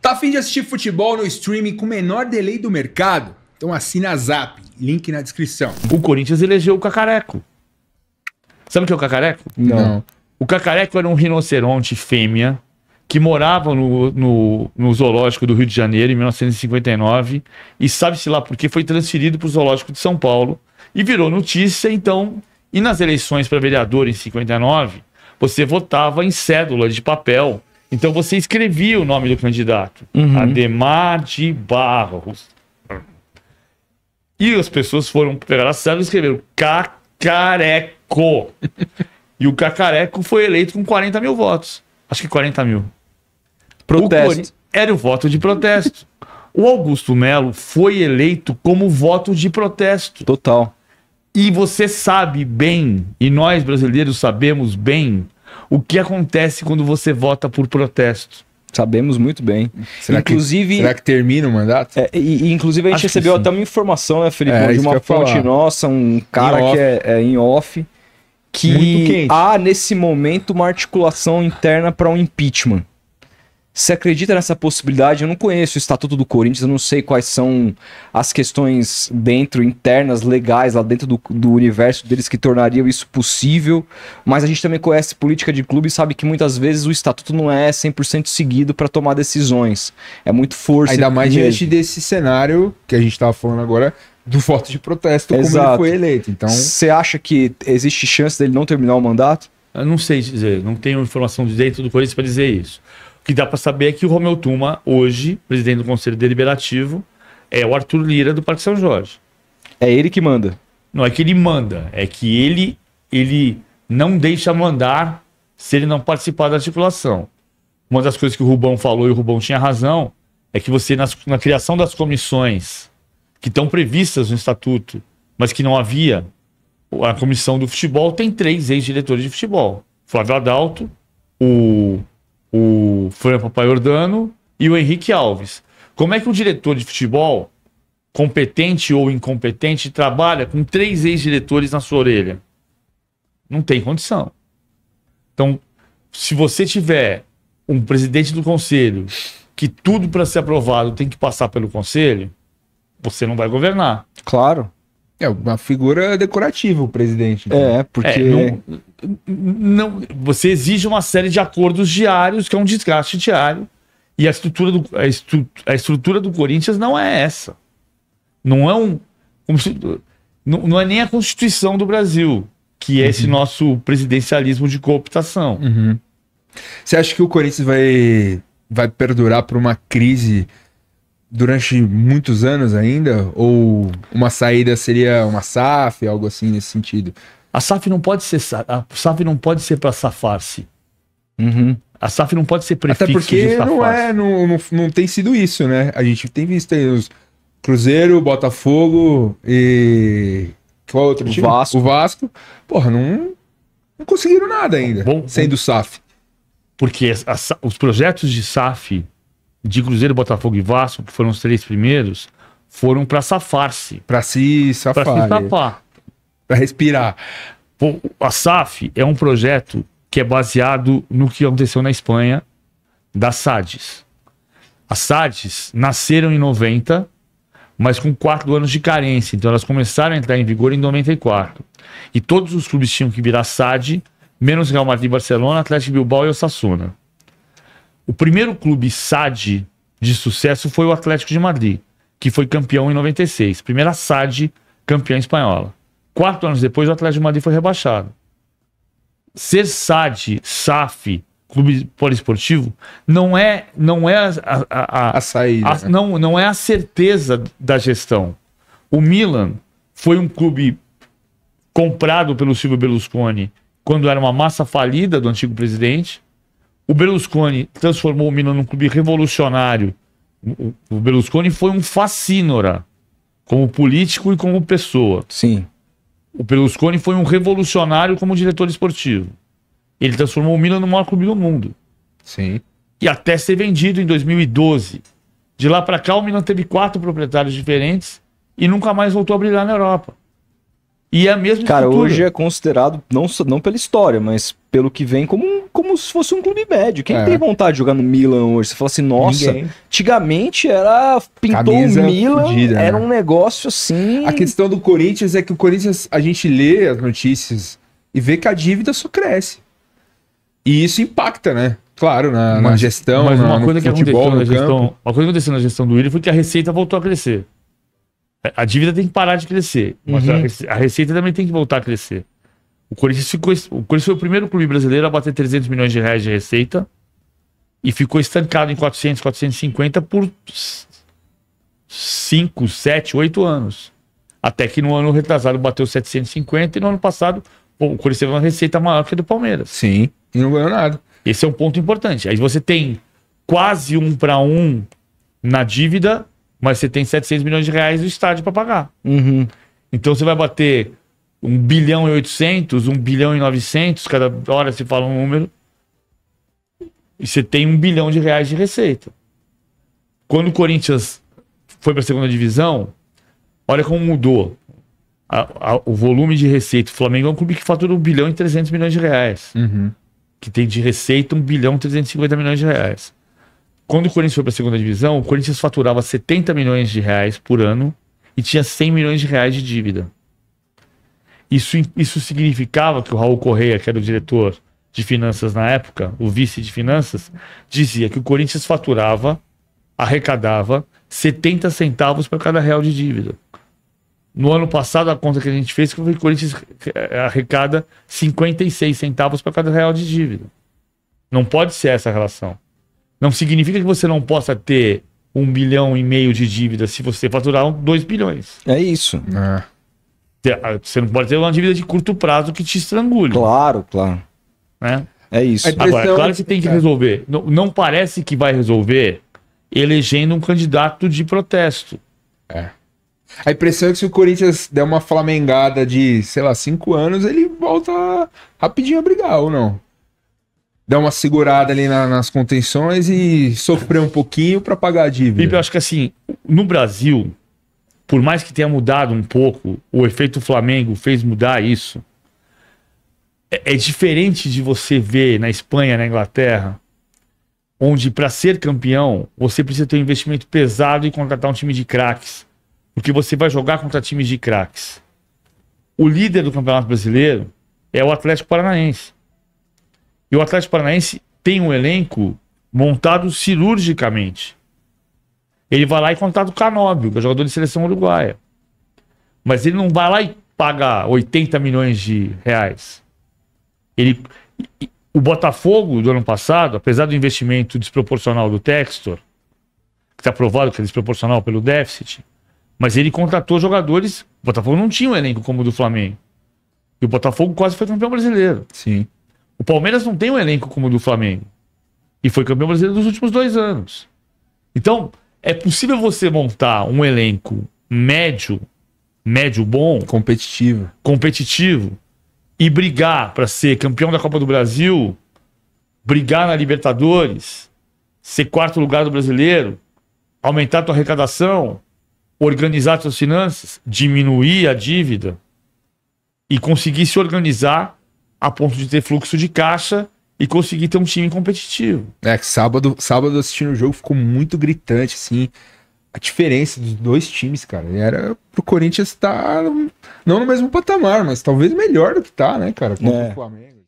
Tá a fim de assistir futebol no streaming com o menor delay do mercado? Então assina a Zap, link na descrição. O Corinthians elegeu o Cacareco. Sabe o que é o Cacareco? Não. O Cacareco era um rinoceronte fêmea que morava no zoológico do Rio de Janeiro em 1959 e sabe-se lá por que foi transferido para o zoológico de São Paulo e virou notícia, então, e nas eleições para vereador em 59, você votava em cédula de papel, então você escrevia o nome do candidato, Ademar de Barros. E as pessoas foram pegar a cédula e escreveram Cacareco. E o Cacareco foi eleito com 40 mil votos. Acho que 40 mil. Protesto. Era o voto de protesto. O Augusto Melo foi eleito como voto de protesto. Total. E você sabe bem, e nós brasileiros sabemos bem, o que acontece quando você vota por protesto. Sabemos muito bem. Será que termina o mandato? Inclusive a gente Acho que recebeu sim. até uma informação, né, Felipe? De isso que eu uma ia falar. fonte nossa, um cara Em que é em off, Muito que quente. há nesse momento uma articulação interna para um impeachment. Você acredita nessa possibilidade? Eu não conheço o Estatuto do Corinthians, eu não sei quais são as questões internas, legais, lá dentro do universo deles que tornariam isso possível, mas a gente também conhece política de clube e sabe que muitas vezes o Estatuto não é 100% seguido para tomar decisões. É muito força. Ainda mais mesmo. diante desse cenário que a gente tava falando agora, do voto de protesto, como ele Exato. foi eleito. Então, Você acha que existe chance dele não terminar o mandato? Eu não sei dizer, não tenho informação de dentro do Corinthians para dizer isso. O que dá para saber é que o Romeu Tuma, hoje, presidente do Conselho Deliberativo, é o Arthur Lira do Parque São Jorge. É ele que manda. Não é que ele manda, é que ele não deixa mandar se ele não participar da articulação. Uma das coisas que o Rubão falou, e o Rubão tinha razão, é que você, na criação das comissões que estão previstas no Estatuto, mas que não havia, a comissão do futebol tem 3 ex-diretores de futebol. Flávio Adalto, o Fran Papaiordano e o Henrique Alves. Como é que um diretor de futebol, competente ou incompetente, trabalha com 3 ex-diretores na sua orelha? Não tem condição. Então, se você tiver um presidente do conselho que tudo para ser aprovado tem que passar pelo conselho, você não vai governar. Claro. é uma figura decorativa o presidente. Então. Porque... Não, você exige uma série de acordos diários, que é um desgaste diário, e a estrutura do Corinthians não é essa. Não é não é nem a Constituição do Brasil, que é esse nosso presidencialismo de cooptação. Você acha que o Corinthians vai perdurar por uma crise durante muitos anos ainda? Ou uma saída seria uma SAF, algo assim nesse sentido? A SAF não pode ser para safar-se. A SAF não pode ser prefixo Até porque de safar-se. não tem sido isso, né? A gente tem visto aí os Cruzeiro, Botafogo e... Qual outro time? Vasco. O Vasco. Porra, não conseguiram nada ainda, sendo SAF. Porque os projetos de SAF de Cruzeiro, Botafogo e Vasco, que foram os 3 primeiros, foram para safar-se. Pra se safar. Para se safar. Pra respirar. Pô, a SAF é um projeto que é baseado no que aconteceu na Espanha, das SADs. As SADs nasceram em 90, mas com 4 anos de carência. Então elas começaram a entrar em vigor em 94. E todos os clubes tinham que virar SAD, menos Real Madrid, Barcelona, Atlético Bilbao e Osasuna. O primeiro clube SAD de sucesso foi o Atlético de Madrid, que foi campeão em 96. Primeira SAD campeã espanhola. 4 anos depois, o Atlético de Madrid foi rebaixado. Ser SAD, SAF, clube poliesportivo, não é A saída. não é a certeza da gestão. O Milan foi um clube comprado pelo Silvio Berlusconi quando era uma massa falida do antigo presidente. O Berlusconi transformou o Milan num clube revolucionário. O Berlusconi foi um facínora, como político e como pessoa. Sim. O Berlusconi foi um revolucionário como diretor esportivo. Ele transformou o Milan no maior clube do mundo. Sim. E até ser vendido em 2012. De lá para cá, o Milan teve 4 proprietários diferentes e nunca mais voltou a brilhar na Europa. E é a mesma Cara, estrutura. hoje é considerado, não pela história, mas pelo que vem, como se fosse um clube médio. Quem É. tem vontade de jogar no Milan hoje? Você fala assim, nossa, Ninguém. antigamente pintou Camisa o Milan, fudida, era né? um negócio assim... A questão do Corinthians é que o Corinthians, a gente lê as notícias e vê que a dívida só cresce. E isso impacta, né? Claro, na gestão, Mas uma no coisa que futebol, aconteceu na no gestão, campo. uma coisa que aconteceu na gestão do Willian foi que a receita voltou a crescer. A dívida tem que parar de crescer, mas Uhum. a receita também tem que voltar a crescer. O Corinthians foi o primeiro clube brasileiro a bater 300 milhões de reais de receita e ficou estancado em 400, 450 por 5, 7, 8 anos. Até que no ano retrasado bateu 750 e no ano passado o Corinthians teve uma receita maior que a do Palmeiras. Sim, e não ganhou nada. Esse é um ponto importante. Aí você tem quase 1-1 na dívida, mas você tem 700 milhões de reais do estádio para pagar. Uhum. Então você vai bater 1 bilhão e 800, 1 bilhão e 900, cada hora se fala um número, e você tem 1 bilhão de reais de receita. Quando o Corinthians foi para a segunda divisão, olha como mudou o volume de receita. O Flamengo é um clube que fatura 1 bilhão e 300 milhões de reais. Uhum. Que tem de receita 1 bilhão e 350 milhões de reais. Quando o Corinthians foi para a segunda divisão, o Corinthians faturava 70 milhões de reais por ano e tinha 100 milhões de reais de dívida. Isso significava que o Raul Correia, que era o diretor de finanças na época, o vice de finanças, dizia que o Corinthians arrecadava 70 centavos para cada real de dívida. No ano passado, a conta que a gente fez foi que o Corinthians arrecada 56 centavos para cada real de dívida. Não pode ser essa a relação. Não significa que você não possa ter 1,5 bilhão de dívida se você faturar 2 bilhões. É isso. Ah, Você não pode ter uma dívida de curto prazo que te estrangule. Claro, claro. Né? É isso. Aí- Agora, é Pressão- claro que tem que resolver. Não parece que vai resolver elegendo um candidato de protesto. a impressão é que se o Corinthians der uma flamengada de, sei lá, 5 anos, ele volta rapidinho a brigar, ou não? Dá uma segurada ali nas contenções e sofrer um pouquinho pra pagar a Felipe, eu dívida. acho que assim, no Brasil, por mais que tenha mudado um pouco, o efeito Flamengo fez mudar isso. É diferente de você ver na Espanha, na Inglaterra, onde para ser campeão, você precisa ter um investimento pesado e contratar um time de craques. Porque você vai jogar contra times de craques. O líder do Campeonato Brasileiro é o Atlético Paranaense. E o Atlético Paranaense tem um elenco montado cirurgicamente. Ele vai lá e contrata o Canóbio, que é jogador de seleção uruguaia. Mas ele não vai lá e paga 80 milhões de reais. O Botafogo do ano passado, apesar do investimento desproporcional do Textor, que está provado que é desproporcional pelo déficit, mas ele contratou jogadores. O Botafogo não tinha um elenco como o do Flamengo. E o Botafogo quase foi campeão brasileiro. Sim. O Palmeiras não tem um elenco como o do Flamengo. E foi campeão brasileiro nos últimos 2 anos. Então, é possível você montar um elenco médio bom, Competitivo. competitivo, e brigar para ser campeão da Copa do Brasil, brigar na Libertadores, ser 4º lugar do brasileiro, aumentar a tua arrecadação, organizar suas finanças, diminuir a dívida e conseguir se organizar a ponto de ter fluxo de caixa e conseguir ter um time competitivo. É que sábado assistindo o jogo ficou muito gritante, assim, a diferença dos dois times, cara. Era pro Corinthians estar não no mesmo patamar, mas talvez melhor do que tá, né, cara? Contra É. o Flamengo.